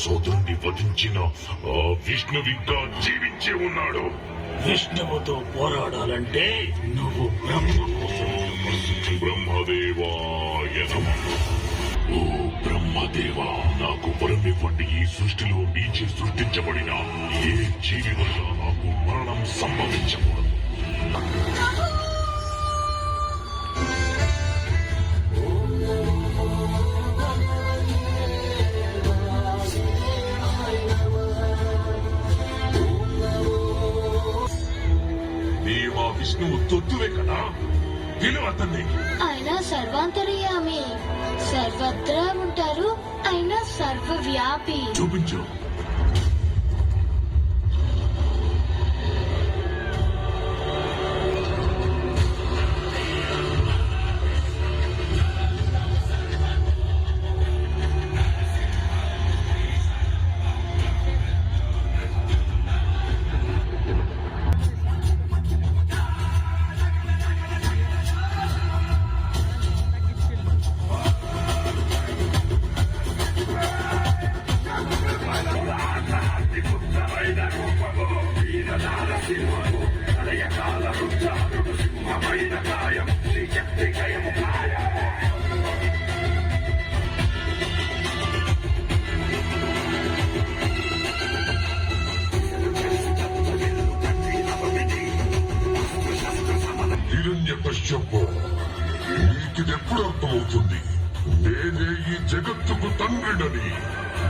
సోదరుణ్ణి వధించిన ఆ విష్ణువు ఇంకా జీవించే ఉన్నాడు. విష్ణువుతో పోరాడాలంటే నువ్వు బ్రహ్మ కోసం తపస్సు బ్రహ్మదేవాయ నమః. ఓ బ్రహ్మదేవా, నాకు వరమివ్వండి. ఈ సృష్టిలో నీచే సృష్టించబడిన ఏ జీవి వల్ల నాకు మరణం సంభవించకూడదు. దేవా విష్ణువు తొత్తువే కదా, పిలువతండి. ఆయన సర్వాంతర్యామి, సర్వత్రా ఉంటారు. ఆయన సర్వవ్యాపి. చూపించు. హిరణ్యకశ్యపు, నీకిదెప్పుడు అర్థమవుతుంది? నేనే ఈ జగత్తుకు తండ్రినని.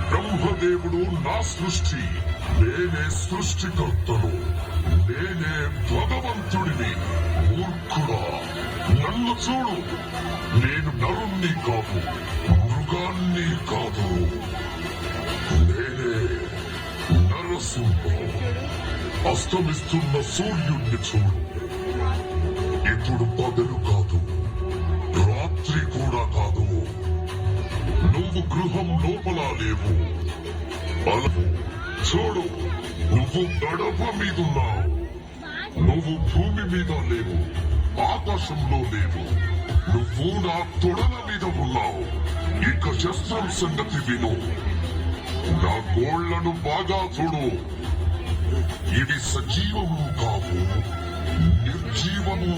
బ్రహ్మదేవుడు నా సృష్టి, నేనే సృష్టికర్తను, నేనే భగవంతుడిని. మూర్ఖుడా, నన్ను చూడు. నేను నరుణ్ణి కాదు, మృగాన్ని కాదు. నేనే నరసింహ. అస్తమిస్తున్న సూర్యుణ్ణి చూడు. ఇప్పుడు పగలు కాదు, రాత్రి కూడా కాదు. నువ్వు గృహం లోపల లేవు. అలవు చూడు, నువ్వు గడప మీదున్నావు. నువ్వు భూమి మీద లేవు, ఆకాశంలో లేవు. నువ్వు నా తొడల మీద ఉన్నావు. ఇక శస్త్రం సంగతి విను. నా గోళ్లను బాగా చూడు. ఇవి సజీవము కావు, నిర్జీవము